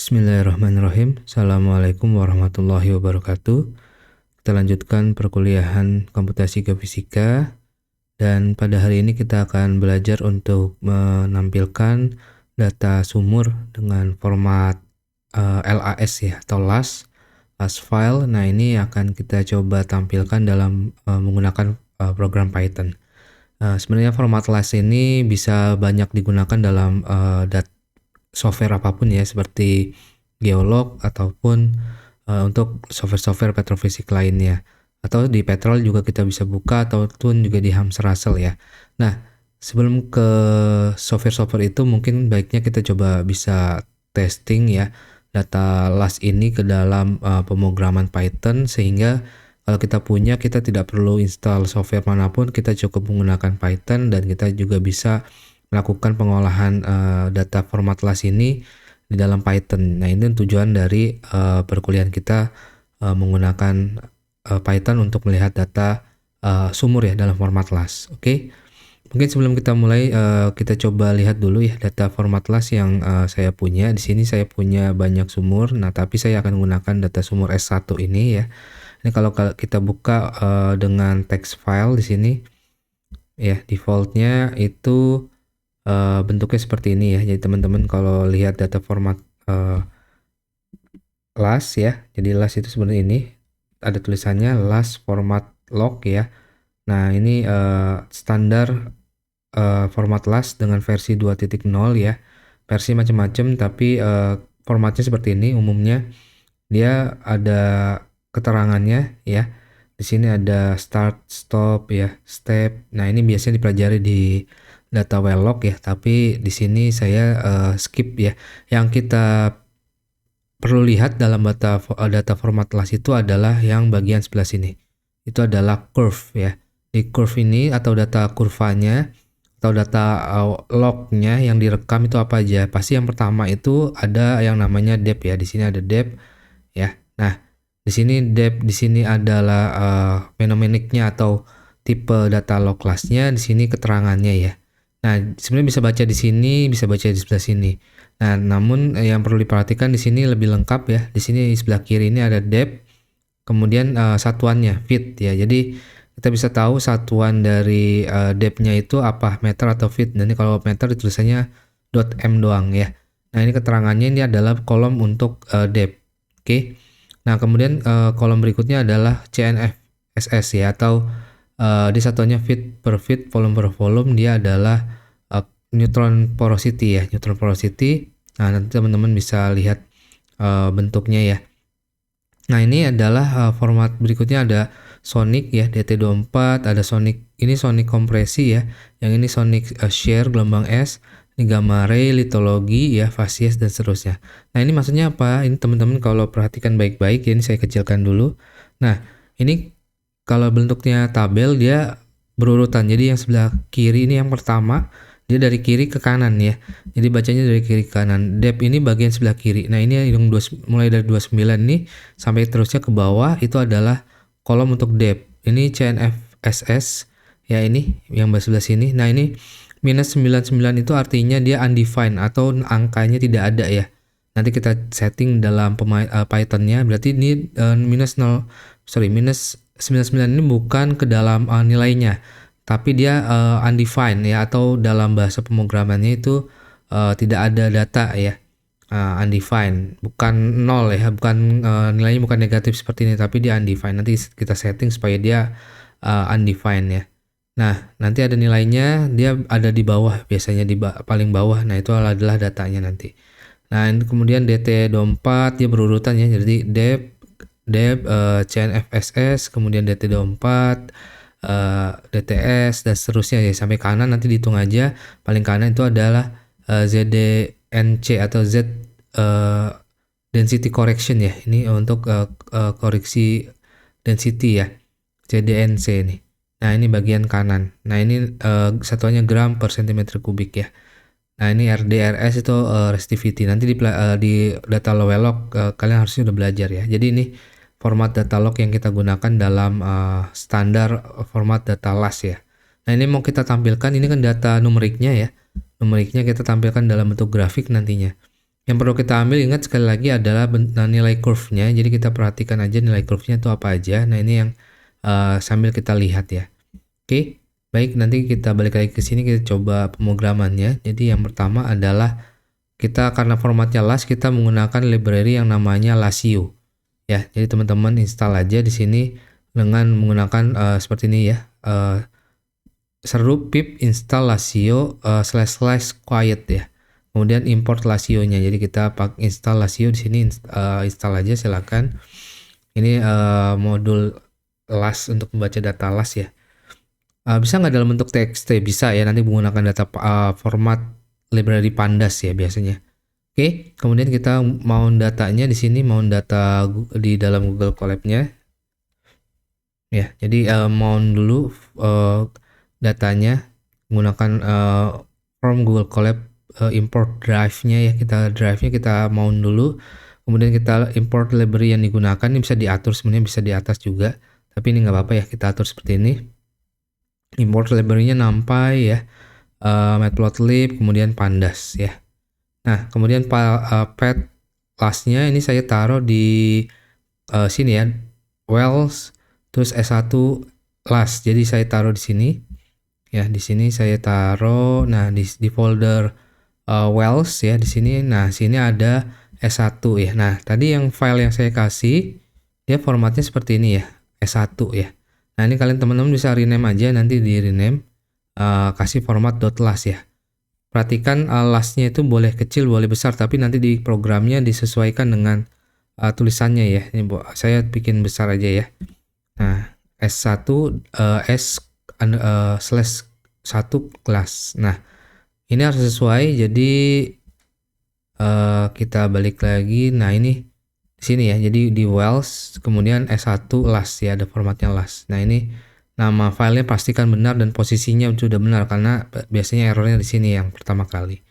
Bismillahirrahmanirrahim. Assalamualaikum warahmatullahi wabarakatuh. Kita lanjutkan perkuliahan komputasi geofisika dan pada hari ini kita akan belajar untuk menampilkan data sumur dengan format LAS ya atau LAS file. Nah, ini akan kita coba tampilkan dalam menggunakan program Python. Sebenarnya format LAS ini bisa banyak digunakan dalam software apapun ya, seperti geolog ataupun untuk software-software petrofisik lainnya, atau di Petrol juga kita bisa buka, ataupun juga di Hamster Russell ya. Nah, sebelum ke software-software itu mungkin baiknya kita coba bisa testing ya data LAS ini ke dalam pemrograman Python, sehingga kalau kita punya, kita tidak perlu install software manapun, kita cukup menggunakan Python dan kita juga bisa melakukan pengolahan data format LAS ini di dalam Python. Nah, ini tujuan dari perkuliahan kita menggunakan Python untuk melihat data sumur ya dalam format LAS. Oke. Mungkin sebelum kita mulai kita coba lihat dulu ya data format LAS yang saya punya. Di sini saya punya banyak sumur. Nah, tapi saya akan menggunakan data sumur S1 ini ya. Ini kalau kita buka dengan text file di sini ya, defaultnya itu bentuknya seperti ini ya. Jadi teman-teman kalau lihat data format LAS ya, jadi LAS itu sebenarnya ini ada tulisannya LAS format log ya. Nah, ini standar format LAS dengan versi 2.0 ya. Versi macam-macam, tapi formatnya seperti ini. Umumnya dia ada keterangannya ya. Di sini ada start, stop ya, step. Nah, ini biasanya dipelajari di data well log ya, tapi di sini saya skip ya. Yang kita perlu lihat dalam data format LAS itu adalah yang bagian sebelah sini. Itu adalah curve ya. Di curve ini atau data kurvanya atau data lognya yang direkam itu apa aja? Pasti yang pertama itu ada yang namanya depth ya. Di sini ada depth ya. Nah, di sini depth di sini adalah phenomenicnya atau tipe data log class-nya, di sini keterangannya ya. Nah, sebenarnya bisa baca di sini, bisa baca di sebelah sini. Nah, namun yang perlu diperhatikan di sini lebih lengkap ya. Di sini di sebelah kiri ini ada depth, kemudian satuannya feet ya. Jadi kita bisa tahu satuan dari depth-nya itu apa, meter atau feet. Dan ini kalau meter tulisannya .m doang ya. Nah, ini keterangannya ini adalah kolom untuk depth. Oke. Nah, kemudian kolom berikutnya adalah CNFSS ya, atau di satuannya feet per feet, volume per volume. Dia adalah neutron porosity ya, neutron porosity. Nah, nanti teman-teman bisa lihat bentuknya ya. Nah, ini adalah format berikutnya ada sonic ya, DT24, ada sonic, ini sonic kompresi ya, yang ini sonic shear gelombang S, ini gamma ray, litologi ya, facies dan seterusnya. Nah, ini maksudnya apa? Ini teman-teman kalau perhatikan baik-baik ya, ini saya kecilkan dulu. Nah, ini kalau bentuknya tabel dia berurutan. Jadi yang sebelah kiri ini yang pertama, dia dari kiri ke kanan ya. Jadi bacanya dari kiri ke kanan. Depth ini bagian sebelah kiri. Nah, ini yang mulai dari 29 ini sampai terusnya ke bawah itu adalah kolom untuk depth. Ini CNFSS ya, ini yang sebelah sini. Nah, ini minus 99 itu artinya dia undefined atau angkanya tidak ada ya. Nanti kita setting dalam Python-nya, berarti ini minus 99 ini bukan ke dalam nilainya, tapi dia undefined ya, atau dalam bahasa pemrogramannya itu tidak ada data ya. Undefined, bukan nol ya, bukan nilainya bukan negatif seperti ini, tapi dia undefined. Nanti kita setting supaya dia undefined ya. Nah, nanti ada nilainya, dia ada di bawah, biasanya di paling bawah. Nah, itu adalah datanya nanti. Nah, kemudian DT24 dia berurutan ya, jadi depth CNFSS, kemudian DT24, DTS dan seterusnya ya, sampai kanan nanti dihitung aja. Paling kanan itu adalah ZDNC atau Z density correction ya. Ini untuk koreksi density ya, ZDNC ini. Nah, ini bagian kanan. Nah, ini satuannya gram per centimeter kubik ya. Nah, ini RDRS itu resistivity. Nanti di data log kalian harusnya udah belajar ya. Jadi ini format data log yang kita gunakan dalam standar format data LAS ya. Nah, ini mau kita tampilkan, ini kan data numeriknya ya. Numeriknya kita tampilkan dalam bentuk grafik nantinya. Yang perlu kita ambil ingat sekali lagi adalah nilai curve-nya. Jadi kita perhatikan aja nilai curve-nya itu apa aja. Nah, ini yang sambil kita lihat ya. Oke, baik, nanti kita balik lagi ke sini, kita coba pemrogramannya. Jadi yang pertama adalah kita karena formatnya LAS, kita menggunakan library yang namanya Lasio. Ya, jadi teman-teman install aja di sini dengan menggunakan seperti ini ya. Seru pip install Lasio / quiet ya. Kemudian import Lasio-nya. Jadi kita install Lasio di sini, install aja silakan. Ini modul LAS untuk membaca data LAS ya. Bisa nggak dalam bentuk TXT? Bisa ya, nanti menggunakan data format library Pandas ya biasanya. Oke, kemudian kita mount datanya di sini, mount data di dalam Google Colab-nya. Ya, jadi mount dulu datanya menggunakan from Google Colab, import drive-nya ya, drive-nya kita mount dulu. Kemudian kita import library yang digunakan, ini bisa diatur sebenarnya, bisa di atas juga. Tapi ini nggak apa-apa ya, kita atur seperti ini. Import library-nya NumPy ya, Matplotlib, kemudian Pandas ya. Nah, kemudian path class-nya ini saya taruh di sini ya, Wells, terus S1 LAS. Jadi saya taruh di sini. Ya, di sini saya taruh, nah di folder Wells ya di sini. Nah, sini ada S1 ya. Nah, tadi yang file yang saya kasih dia formatnya seperti ini ya, S1 ya. Nah, ini kalian teman-teman bisa rename aja, nanti di rename kasih format .las ya. Perhatikan lasnya itu boleh kecil, boleh besar, tapi nanti di programnya disesuaikan dengan tulisannya ya. Ini saya bikin besar aja ya. Nah, S1 S/1 kelas. Nah, ini harus sesuai, jadi kita balik lagi. Nah, ini di sini ya, jadi di Wells, kemudian S1 LAS ya, ada formatnya LAS. Nah, ini nama filenya pastikan benar dan posisinya sudah benar, karena biasanya errornya di sini yang pertama kali.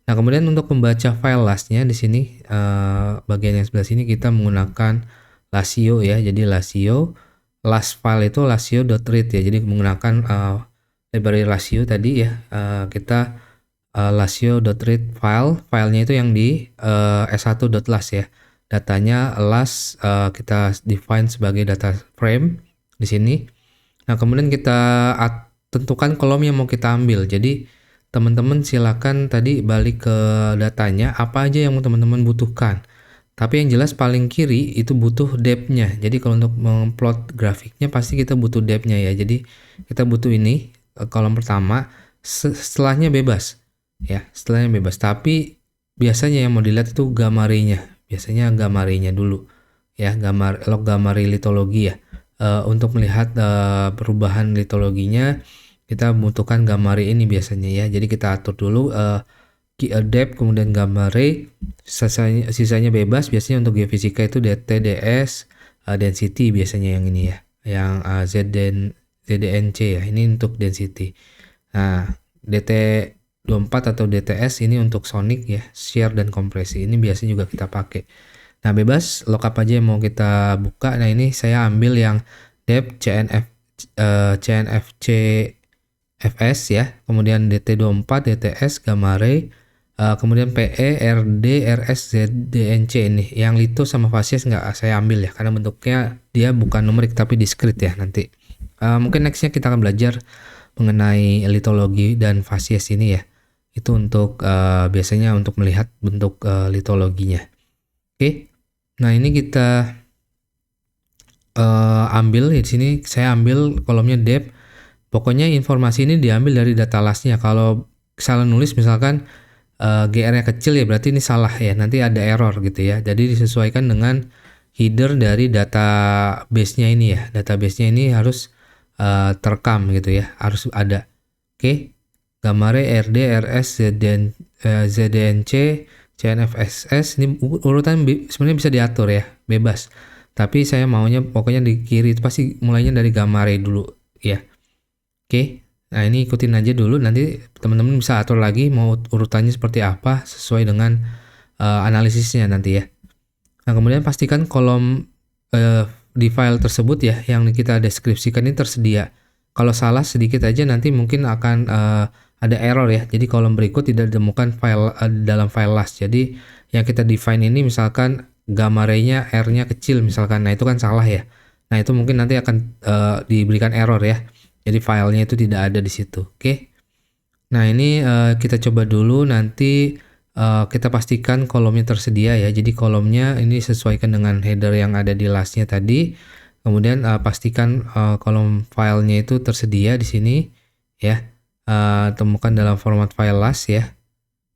Nah, kemudian untuk membaca file LAS-nya di sini, bagian yang sebelah sini kita menggunakan Lasio ya. Jadi Lasio, LAS file itu lasio.read ya. Jadi menggunakan library Lasio tadi ya, kita lasio.read filenya itu yang di s1.las ya. Datanya LAS kita define sebagai data frame di sini. Nah, kemudian kita tentukan kolom yang mau kita ambil. Jadi teman-teman silakan tadi balik ke datanya, apa aja yang teman-teman butuhkan. Tapi yang jelas paling kiri itu butuh depth-nya. Jadi kalau untuk memplot grafiknya pasti kita butuh depth-nya ya. Jadi kita butuh ini kolom pertama, setelahnya bebas. Ya, setelahnya bebas. Tapi biasanya yang mau dilihat itu gamarinya. Biasanya gamarinya dulu. Ya, log gamari litologi ya. Untuk melihat perubahan litologinya, kita membutuhkan gamari ini biasanya ya. Jadi kita atur dulu depth, kemudian gamari, sisanya bebas. Biasanya untuk geofisika itu DT/DS, density biasanya yang ini ya. Yang ZDNC ya. Ini untuk density. Nah, DT24 atau DTS ini untuk sonic ya, shear dan kompresi. Ini biasanya juga kita pakai. Nah, bebas lookup aja yang mau kita buka. Nah, ini saya ambil yang depth CNFC FS ya, kemudian DT24, DTS, gamare, kemudian PE, RD, RS, ZDNC ini. Yang litho sama facies nggak saya ambil ya, karena bentuknya dia bukan numerik tapi discrete ya nanti. Mungkin nextnya kita akan belajar mengenai litologi dan facies ini ya. Itu untuk biasanya untuk melihat bentuk litologinya. Oke. Nah, ini kita ambil di sini, saya ambil kolomnya depth. Pokoknya informasi ini diambil dari data lasnya. Kalau salah nulis misalkan GR-nya kecil ya berarti ini salah ya. Nanti ada error gitu ya. Jadi disesuaikan dengan header dari database-nya ini ya. Database-nya ini harus terekam gitu ya. Harus ada. Oke. Gamare, RD, RS, ZDNC, CNFSS, ini urutan sebenarnya bisa diatur ya, bebas. Tapi saya maunya pokoknya di kiri itu pasti mulainya dari gamare dulu ya. Oke. Nah, ini ikutin aja dulu, nanti teman-teman bisa atur lagi mau urutannya seperti apa sesuai dengan analisisnya nanti ya. Nah, kemudian pastikan kolom di file tersebut ya yang kita deskripsikan ini tersedia. Kalau salah sedikit aja nanti mungkin akan ada error ya. Jadi kolom berikut tidak ditemukan file dalam file LAS. Jadi yang kita define ini misalkan gamma ray-nya R-nya kecil misalkan. Nah, itu kan salah ya. Nah, itu mungkin nanti akan diberikan error ya. Jadi filenya itu tidak ada di situ. Oke. Nah, ini kita coba dulu nanti kita pastikan kolomnya tersedia ya. Jadi kolomnya ini sesuaikan dengan header yang ada di lasnya tadi. Kemudian pastikan kolom filenya itu tersedia di sini ya. Temukan dalam format file las ya.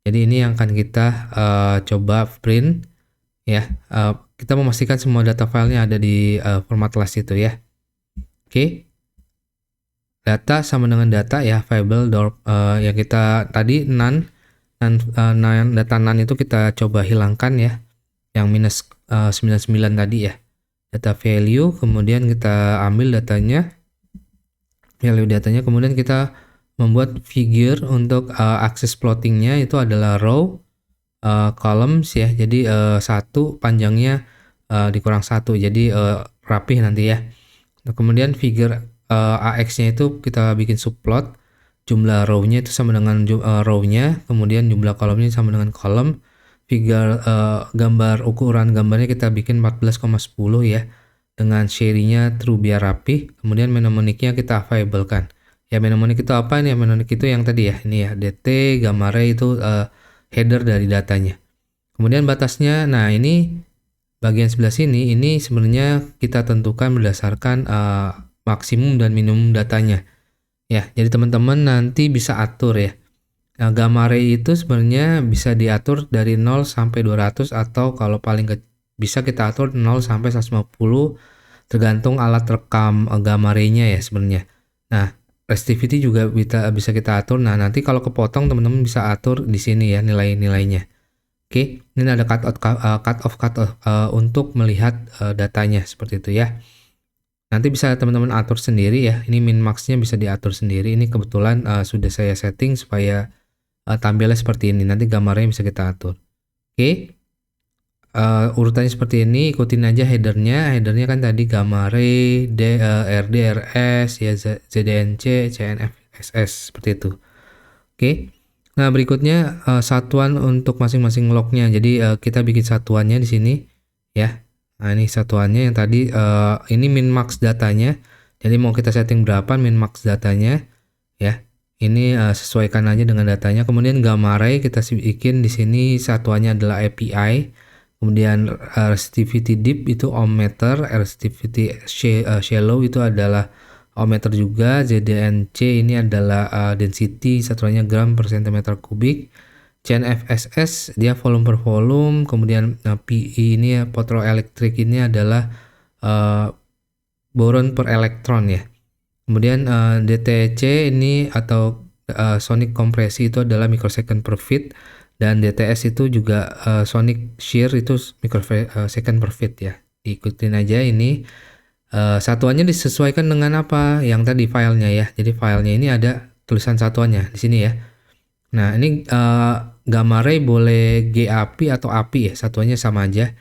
Jadi ini yang akan kita coba print ya. Kita memastikan semua data filenya ada di format las itu ya. Oke. Data sama dengan data ya, variable yang kita tadi none data none itu kita coba hilangkan ya, yang minus 99 tadi ya. Data value, kemudian kita ambil datanya, kemudian kita membuat figure untuk akses plottingnya itu adalah row columns ya. Jadi 1 panjangnya dikurang 1, jadi rapih nanti ya. Nah, kemudian figure AX-nya itu kita bikin subplot, jumlah row-nya itu sama dengan row-nya, kemudian jumlah kolomnya sama dengan kolom. Figure gambar ukuran gambarnya kita bikin 14,10 ya, dengan seri-nya true biar rapi. Kemudian mnemonic-nya kita available-kan. Ya, mnemonic itu apa nih? Mnemonic itu yang tadi ya, ini ya, dt gamma ray itu header dari datanya. Kemudian batasnya, nah ini bagian sebelah sini, ini sebenarnya kita tentukan berdasarkan maksimum dan minimum datanya ya. Jadi teman-teman nanti bisa atur ya. Nah, gamma ray itu sebenarnya bisa diatur dari 0 sampai 200 atau kalau paling bisa kita atur 0 sampai 150 tergantung alat rekam gamma ray-nya ya sebenarnya. Nah, resistivity juga bisa kita atur. Nah, nanti kalau kepotong teman-teman bisa atur di sini ya nilai-nilainya. Oke, ini ada cut off untuk melihat datanya seperti itu ya. Nanti bisa teman-teman atur sendiri ya. Ini min max-nya bisa diatur sendiri. Ini kebetulan sudah saya setting supaya tampilnya seperti ini. Nanti gambarnya bisa kita atur. Oke. Urutannya seperti ini. Ikutin aja headernya. Headernya kan tadi gamma ray, RD, RS, ya ZDNC, CNF, SS seperti itu. Oke. Nah, berikutnya satuan untuk masing-masing lognya. Jadi kita bikin satuannya di sini ya. Nah, ini satuannya yang tadi ini min max datanya. Jadi mau kita setting berapa min max datanya ya. Ini sesuaikan aja dengan datanya. Kemudian gamma ray kita bikin di sini satuannya adalah API. Kemudian resistivity deep itu ohmmeter, resistivity shallow itu adalah ohmmeter juga. ZDNC ini adalah density, satuannya gram per centimeter kubik. CNFSS dia volume per volume. Kemudian PE ini ya, photoelectric ini adalah boron per elektron ya. Kemudian DTC ini atau sonic kompresi itu adalah microsecond per feet, dan DTS itu juga sonic shear itu microsecond per feet ya. Ikutin aja ini. Satuannya disesuaikan dengan apa yang tadi filenya ya. Jadi filenya ini ada tulisan satuannya di sini ya. Nah, ini gamma ray boleh GAP atau API ya, satuannya sama aja.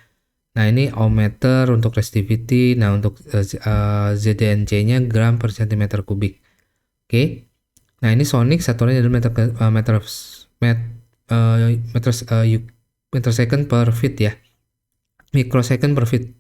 Nah, ini ohmmeter untuk resistivity. Nah, untuk ZDNC-nya gram per centimeter kubik. Oke. Nah, ini sonic satuannya adalah meter second per feet ya. Microsecond per feet.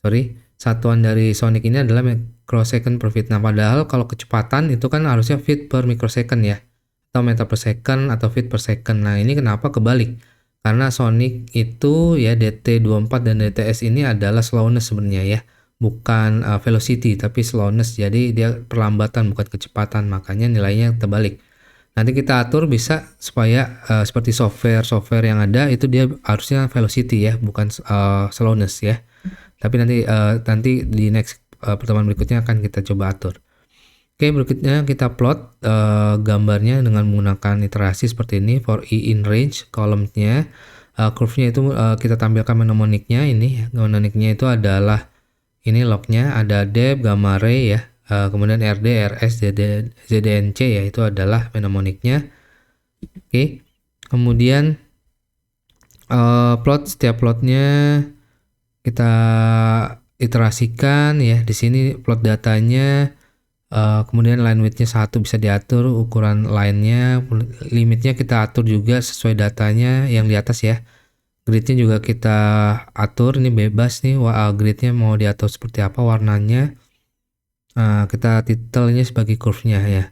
Sorry. Satuan dari sonic ini adalah microsecond per feet. Nah, padahal kalau kecepatan itu kan harusnya feet per microsecond ya, atau meter per second atau feet per second. Nah, ini kenapa kebalik? Karena sonic itu ya DT24 dan DTS ini adalah slowness sebenarnya ya, bukan velocity tapi slowness. Jadi dia perlambatan bukan kecepatan, makanya nilainya terbalik. Nanti kita atur bisa supaya seperti software yang ada itu dia harusnya velocity ya, bukan slowness ya. Tapi nanti di next pertemuan berikutnya akan kita coba atur. Oke, berikutnya kita plot gambarnya dengan menggunakan iterasi seperti ini. For E in range, column-nya, curve-nya itu kita tampilkan mnemonicnya ini. Mnemonicnya itu adalah ini log-nya, ada depth, gamma ray ya, kemudian RD, RS, ZDNC ya, itu adalah mnemonicnya. Oke, kemudian setiap plotnya kita iterasikan ya. Di sini plot datanya. Kemudian line width-nya 1 bisa diatur, ukuran line-nya, limitnya kita atur juga sesuai datanya yang di atas ya. Gridnya juga kita atur, ini bebas nih, gridnya mau diatur seperti apa warnanya. Kita titelnya sebagai curve-nya ya.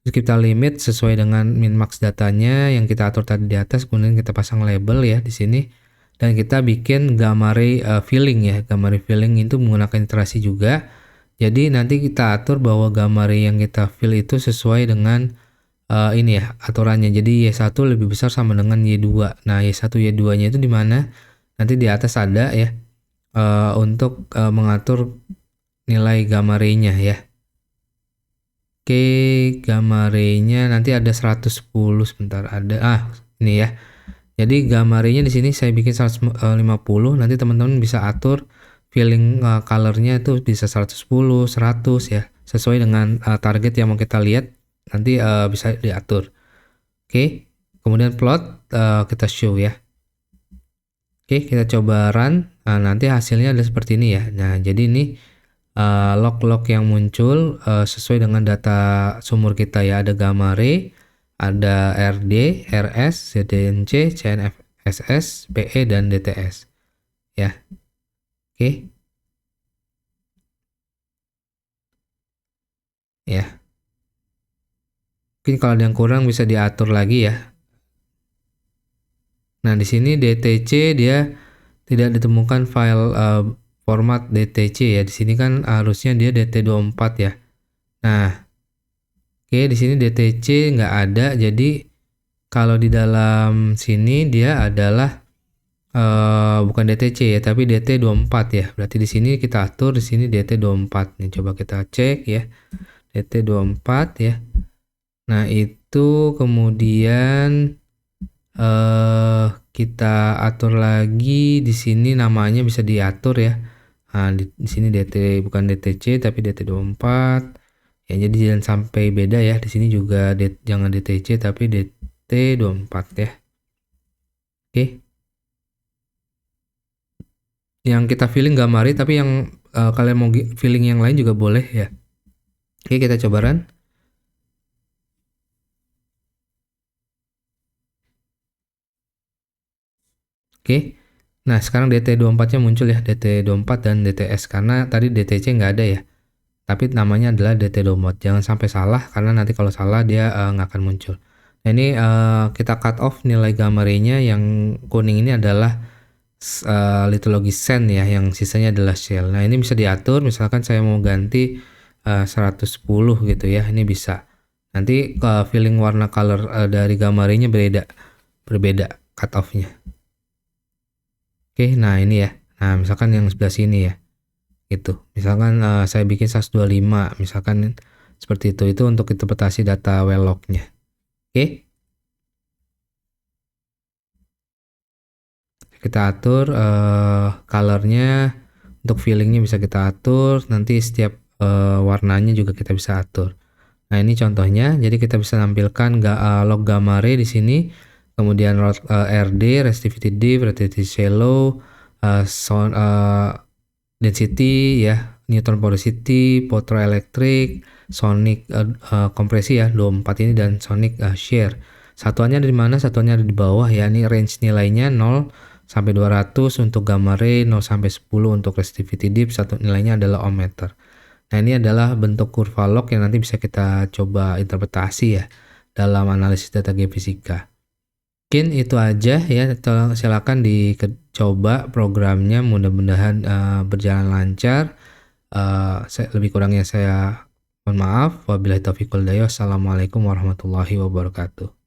Terus kita limit sesuai dengan min max datanya yang kita atur tadi di atas, kemudian kita pasang label ya di sini. Dan kita bikin Gamare filling ya. Gamare filling itu menggunakan iterasi juga. Jadi nanti kita atur bahwa Gamare yang kita fill itu sesuai dengan ini ya aturannya. Jadi Y1 lebih besar sama dengan Y2. Nah, Y1 Y2-nya itu di mana? Nanti di atas ada ya untuk mengatur nilai Gamare-nya ya. Oke, Gamare-nya nanti ada 110 sebentar ada ini ya. Jadi Gamare-nya di sini saya bikin 150, nanti teman-teman bisa atur filling color-nya itu bisa 110, 100 ya. Sesuai dengan target yang mau kita lihat. Nanti bisa diatur. Oke, kemudian plot kita show ya. Oke, kita coba run. Nah, nanti hasilnya ada seperti ini ya. Nah, jadi ini log-log yang muncul sesuai dengan data sumur kita ya. Ada Gamare, ada RD, RS, ZDNC, CNFSS, PE, dan DTS ya. Oke ya. Mungkin kalau ada yang kurang bisa diatur lagi ya. Nah, di sini DTC dia tidak ditemukan file format DTC ya. Di sini kan harusnya dia DT24 ya. Nah, oke di sini DTC nggak ada. Jadi kalau di dalam sini dia adalah bukan DTC ya, tapi DT24 ya. Berarti di sini kita atur di sini DT24. Nih coba kita cek ya. DT24 ya. Nah, itu kemudian kita atur lagi di sini namanya bisa diatur ya. Nah, di sini DT bukan DTC tapi DT24. Ya, jadi jangan sampai beda ya. Di sini juga jangan DTC tapi DT24 ya. Oke. Yang kita filling Gamare tapi yang kalian mau filling yang lain juga boleh ya. Oke, kita coba run. Oke. Nah, sekarang DT24-nya muncul ya, DT24 dan DTS karena tadi DTC nggak ada ya. Tapi namanya adalah DT24. Jangan sampai salah karena nanti kalau salah dia nggak akan muncul. Nah, ini kita cut off nilai Gamare-nya yang kuning ini adalah litologi send ya, yang sisanya adalah shell. Nah, ini bisa diatur, misalkan saya mau ganti 110 gitu ya, ini bisa. Nanti filling warna color dari Gamare-nya berbeda cut off-nya. Oke, nah ini ya. Nah, misalkan yang sebelah sini ya. Gitu. Misalkan saya bikin 125, misalkan seperti itu untuk interpretasi data well log-nya. Oke. Kita atur color-nya, untuk filling-nya bisa kita atur, nanti setiap warnanya juga kita bisa atur. Nah, ini contohnya. Jadi kita bisa tampilkan log Gamare di sini. Kemudian RD, resistivity diff, resistivity shallow, density ya, neutron porosity, photoelectric, sonic kompresi ya, 24 ini dan sonic shear. Satuannya dari mana? Satuannya ada di bawah ya. Ini range nilainya 0 sampai 200 untuk Gamare, 0 sampai 10 untuk resistivity diff, satu nilainya adalah ohmmeter. Nah, ini adalah bentuk kurva log yang nanti bisa kita coba interpretasi ya dalam analisis data geofisika. Mungkin itu aja ya, silakan dicoba programnya, mudah-mudahan berjalan lancar. Lebih kurangnya saya mohon maaf. Wabillahi taufiq wal hidayah. Assalamualaikum warahmatullahi wabarakatuh.